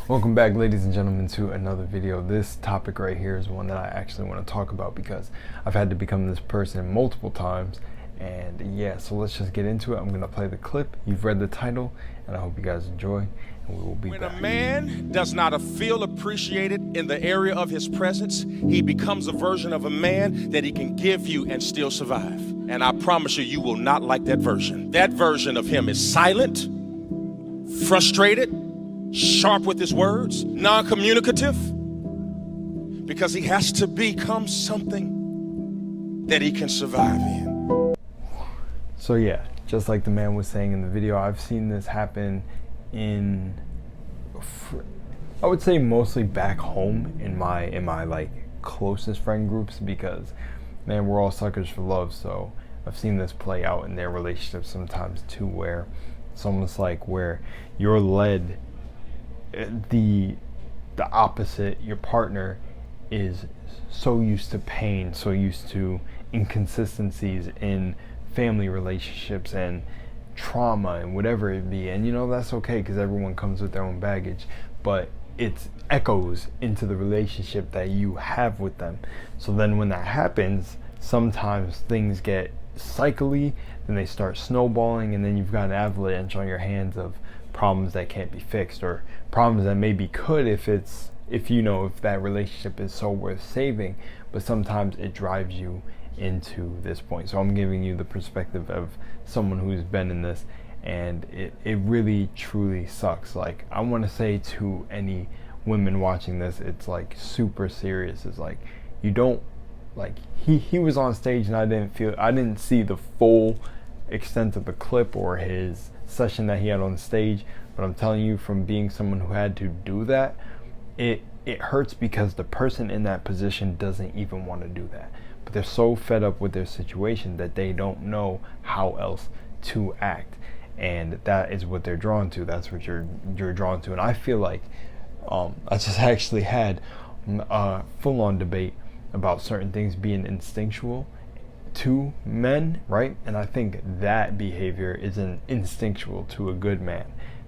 Welcome back, ladies and gentlemen, to another video. This topic right here is one that I actually want to talk about because I've had to become this person multiple times. And yeah, so let's just get into it. I'm going to play the clip. You've read the title, and I hope you guys enjoy, and we will be back. When a man does not feel appreciated in the area of his presence, he becomes a version of a man that he can give you and still survive. And I promise you, you will not like that version. That version of him is silent, frustrated, sharp with his words, non-communicative, because he has to become something that he can survive in. So yeah, just like the man was saying in the video, I've seen this happen in, I would say mostly back home in my like closest friend groups, because man, we're all suckers for love. So I've seen this play out in their relationships sometimes too, where it's almost like where you're led the opposite. Your partner is so used to pain, so used to inconsistencies in family relationships and trauma and whatever it be, and you know that's okay because everyone comes with their own baggage, but it echoes into the relationship that you have with them. So then when that happens, sometimes things get cyclically, then they start snowballing, and then you've got an avalanche on your hands of problems that can't be fixed, or problems that maybe could if that relationship is so worth saving, but sometimes it drives you into this point. So I'm giving you the perspective of someone who's been in this, and it really truly sucks. Like, I want to say to any women watching this, it's like super serious. It's like, you don't, like, he was on stage and I didn't see the full extent of the clip or his session that he had on stage, but I'm telling you, from being someone who had to do that, it hurts because the person in that position doesn't even want to do that, but they're so fed up with their situation that they don't know how else to act, and that is what they're drawn to. That's what you're drawn to. And I feel like I just actually had a full-on debate about certain things being instinctual to men, right? And I think that behavior isn't instinctual to a good man,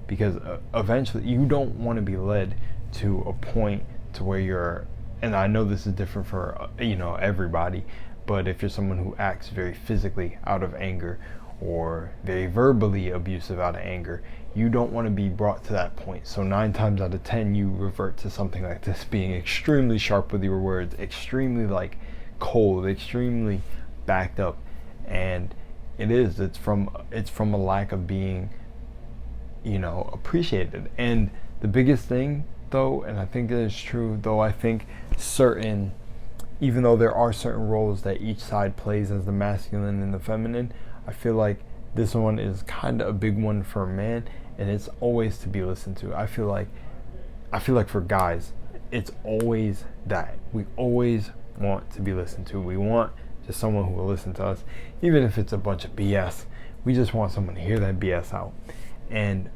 because eventually you don't want to be led to a point to where you're, and I know this is different for everybody, but if you're someone who acts very physically out of anger or very verbally abusive out of anger, you don't want to be brought to that point. So 9 times out of 10 you revert to something like this, being extremely sharp with your words, extremely like cold, extremely backed up. And it's from a lack of being appreciated. And the biggest thing though, and I think it is true though, I think even though there are certain roles that each side plays as the masculine and the feminine, I feel like this one is kind of a big one for a man, and it's always to be listened to. I feel like for guys, it's always that we always want to be listened to. We want just someone who will listen to us, even if it's a bunch of BS. We just want someone to hear that BS out. And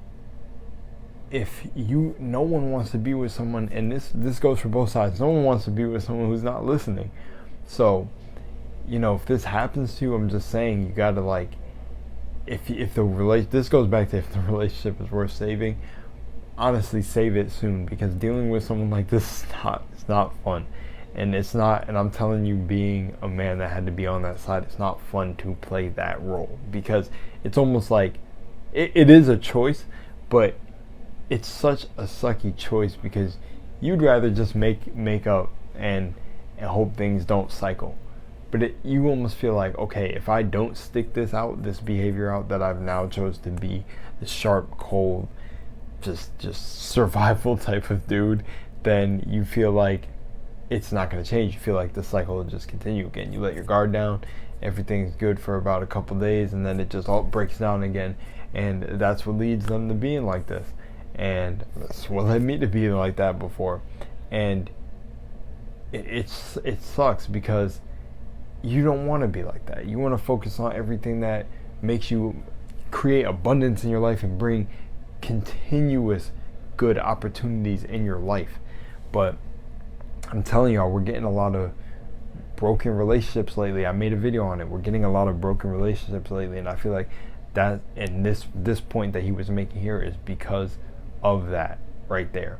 if no one wants to be with someone, and this goes for both sides, no one wants to be with someone who's not listening. So if this happens to you, I'm just saying, you gotta, like, this goes back to, if the relationship is worth saving, honestly save it soon, because dealing with someone like this it's not fun. And it's not, and I'm telling you, being a man that had to be on that side, it's not fun to play that role, because it's almost like it is a choice, but it's such a sucky choice, because you'd rather just make up and hope things don't cycle. But you almost feel like, okay, if I don't stick this behavior out that I've now chose to be the sharp, cold, just survival type of dude, then you feel like it's not going to change. You feel like the cycle will just continue again. You let your guard down, everything's good for about a couple days, and then it just all breaks down again. And that's what leads them to being like this. And that's what led me to being like that before. And it sucks, because you don't want to be like that. You want to focus on everything that makes you create abundance in your life and bring continuous good opportunities in your life. But I'm telling y'all, we're getting a lot of broken relationships lately. I made a video on it. We're getting a lot of broken relationships lately, and I feel like that, and this point that he was making here, is because of that. right there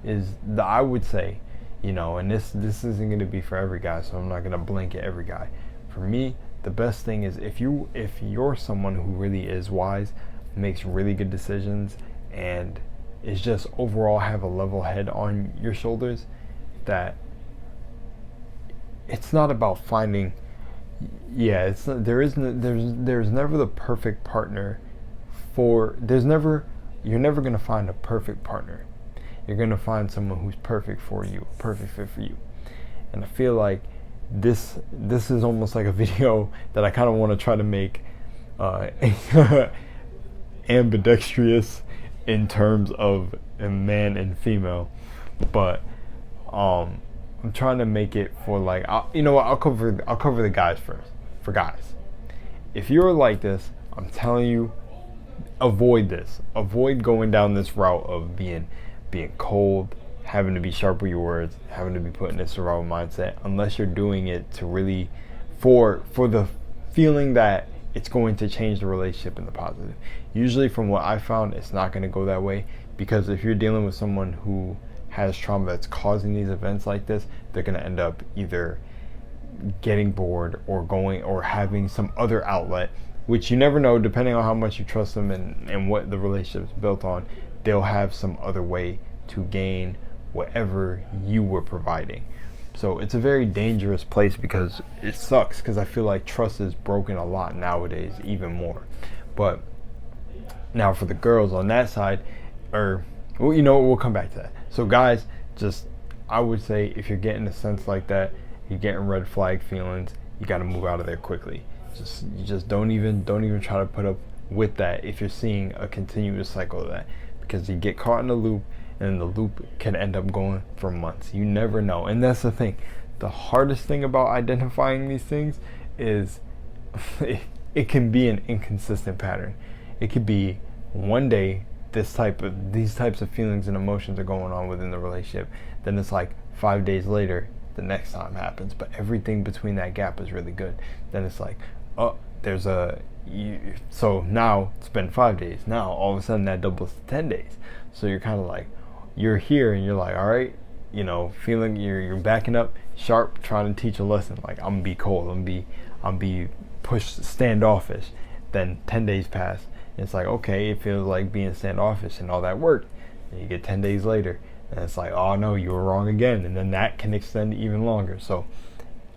is the, I would say, you know, and this isn't going to be for every guy, so I'm not going to blanket every guy. For me, the best thing is if you're someone who really is wise, makes really good decisions, and is just overall have a level head on your shoulders, that it's not about finding, yeah, it's not, there's never the perfect partner for, you're never going to find a perfect partner. You're going to find someone who's perfect for you, perfect fit for you. And I feel like this is almost like a video that I kind of want to try to make ambidextrous in terms of a man and female, but I'm trying to make it for like, you know what, I'll cover the guys first. For guys, if you're like this, I'm telling you, avoid this. Avoid going down this route of being cold, having to be sharp with your words, having to be put in this survival mindset, unless you're doing it to really for the feeling that it's going to change the relationship in the positive. Usually from what I found, it's not going to go that way, because if you're dealing with someone who has trauma that's causing these events like this, they're going to end up either getting bored or going or having some other outlet, which you never know, depending on how much you trust them and what the relationship's built on. They'll have some other way to gain whatever you were providing. So it's a very dangerous place, because it sucks, because I feel like trust is broken a lot nowadays, even more. But now for the girls on that side, or well, you know, we'll come back to that. So guys, just, I would say if you're getting a sense like that, you're getting red flag feelings, you got to move out of there quickly. You just don't even try to put up with that if you're seeing a continuous cycle of that, because you get caught in a loop, and the loop can end up going for months. You never know. And that's the thing. The hardest thing about identifying these things is it can be an inconsistent pattern. It could be one day these types of feelings and emotions are going on within the relationship. Then it's like 5 days later, the next time happens. But everything between that gap is really good. Then it's like, oh, so now it's been 5 days. Now all of a sudden that doubles to 10 days. So you're kind of like, you're here and you're like, all right, you know, feeling you're backing up sharp, trying to teach a lesson. Like, I'm gonna be cold, I'm be pushed standoffish. Then 10 days pass. And it's like, okay, it feels like being standoffish and all that work. And you get 10 days later, and it's like, oh no, you were wrong again. And then that can extend even longer. So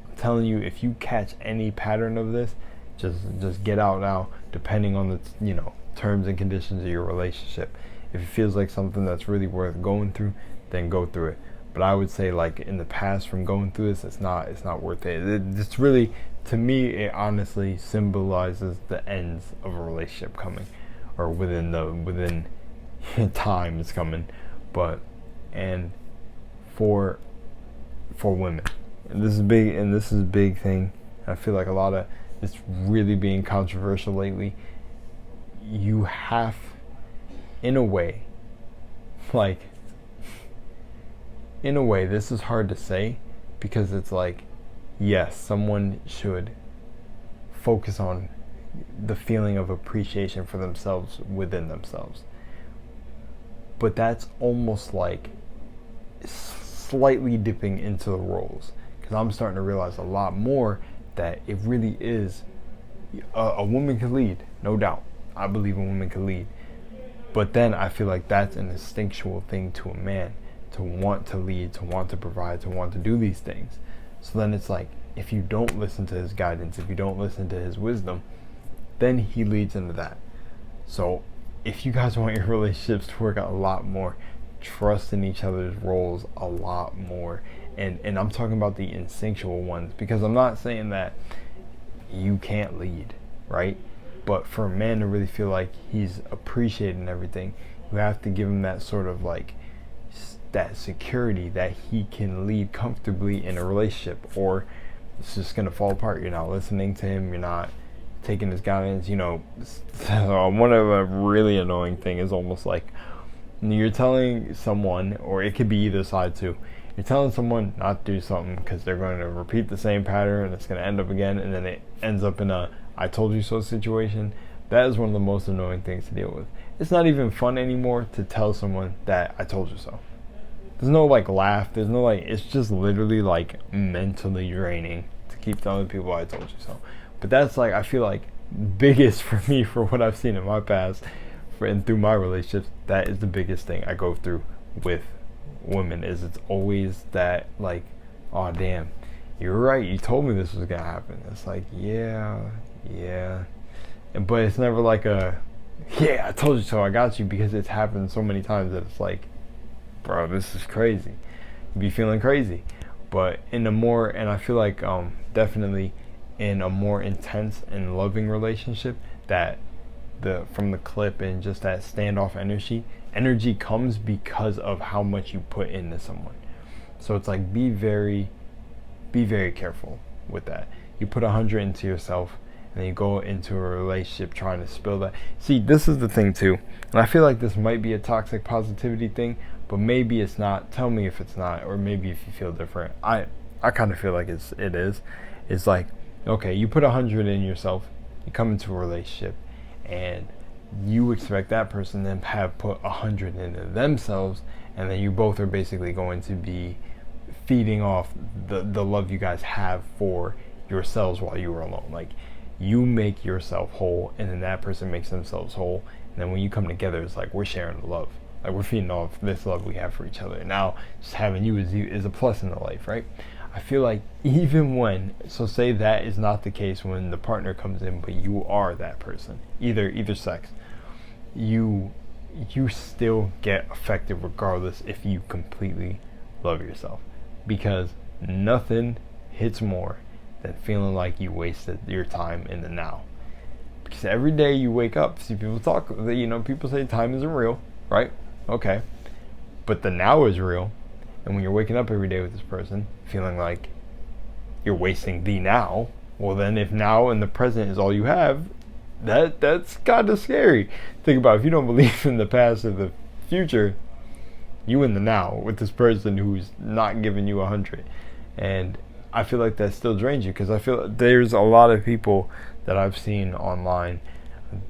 I'm telling you, if you catch any pattern of this, just get out now, depending on the, you know, terms and conditions of your relationship. If it feels like something that's really worth going through, then go through it. But I would say, like, in the past, from going through this, it's not worth it. It's really, to me, it honestly symbolizes the ends of a relationship coming, or within time it's coming. But, and for women, and this is big, and this is a big thing. I feel like a lot of it's really being controversial lately. You have, in a way, this is hard to say, because it's like, yes, someone should focus on the feeling of appreciation for themselves within themselves. But that's almost like slightly dipping into the roles, because I'm starting to realize a lot more that it really is, a woman can lead, no doubt. I believe a woman can lead. But then I feel like that's an instinctual thing to a man, to want to lead, to want to provide, to want to do these things. So then it's like, if you don't listen to his guidance, if you don't listen to his wisdom, then he leads into that. So if you guys want your relationships to work out a lot more, trust in each other's roles a lot more. And I'm talking about the instinctual ones, because I'm not saying that you can't lead, right? But for a man to really feel like he's appreciating everything, you have to give him that sort of like that security that he can lead comfortably in a relationship, or it's just gonna fall apart. You're not listening to him, you're not taking his guidance, you know. One of a really annoying thing is almost like you're telling someone, or it could be either side too, you're telling someone not to do something because they're going to repeat the same pattern and it's going to end up again, and then it ends up in a I told you so situation. That is one of the most annoying things to deal with. It's not even fun anymore to tell someone that I told you so. There's no like laugh. There's no like. It's just literally like mentally draining to keep telling people I told you so. But that's like, I feel like biggest for me, for what I've seen in my past, and through my relationships. That is the biggest thing I go through with women. Is it's always that like, oh damn, you're right. You told me this was gonna happen. It's like, yeah. But it's never like a, yeah, I told you so, I got you, because it's happened so many times that it's like, bro, this is crazy. You be feeling crazy. But in a more, and I feel like definitely in a more intense and loving relationship, that from the clip and just that standoff energy comes because of how much you put into someone. So it's like, be very careful with that. You put 100 into yourself, and then you go into a relationship trying to spill that. See, this is the thing too, and I feel like this might be a toxic positivity thing, but maybe it's not. Tell me if it's not, or maybe if you feel different. I kind of feel like it is. It's like, okay, you put 100 in yourself, you come into a relationship, and you expect that person to have put 100 into themselves, and then you both are basically going to be feeding off the love you guys have for yourselves while you were alone. Like, you make yourself whole, and then that person makes themselves whole, and then when you come together, it's like we're sharing the love, like we're feeding off this love we have for each other. Now just having you is a plus in the life, right? I feel like even when, so say that is not the case when the partner comes in, but you are that person, either sex, you still get affected regardless if you completely love yourself, because nothing hits more than feeling like you wasted your time in the now. Because every day you wake up, see, people talk, people say time isn't real, right? Okay, but the now is real. And when you're waking up every day with this person feeling like you're wasting the now, well then, if now and the present is all you have, that's kind of scary. Think about, if you don't believe in the past or the future, you in the now with this person who's not giving you 100. And I feel like that still drains you, because I feel there's a lot of people that I've seen online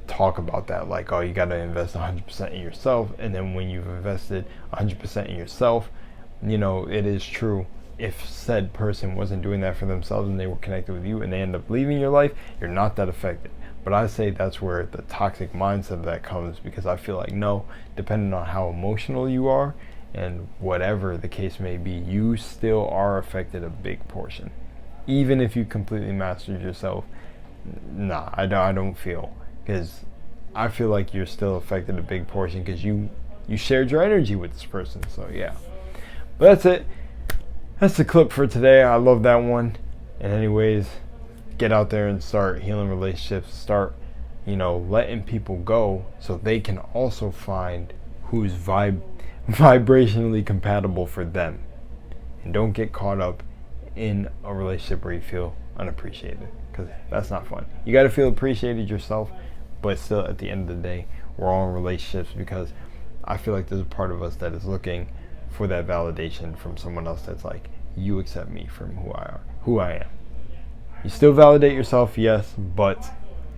talk about that, like, oh, you got to invest 100% in yourself, and then when you've invested 100% in yourself, it is true, if said person wasn't doing that for themselves and they were connected with you and they end up leaving your life, you're not that affected. But I say that's where the toxic mindset of that comes, because I feel like, no, depending on how emotional you are and whatever the case may be, you still are affected a big portion. Even if you completely mastered yourself, nah, I don't feel, because I feel like you're still affected a big portion, because you shared your energy with this person. So yeah, but that's it. That's the clip for today. I love that one. And anyways, get out there and start healing relationships. Start, letting people go, so they can also find who's vibrationally compatible for them. And don't get caught up in a relationship where you feel unappreciated, because that's not fun. You got to feel appreciated yourself, but still, at the end of the day, we're all in relationships, because I feel like there's a part of us that is looking for that validation from someone else, that's like, you accept me from who I am. You still validate yourself, yes, but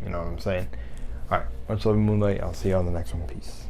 you know what I'm saying. All right, much love, Moonlight. I'll see you on the next one. Peace.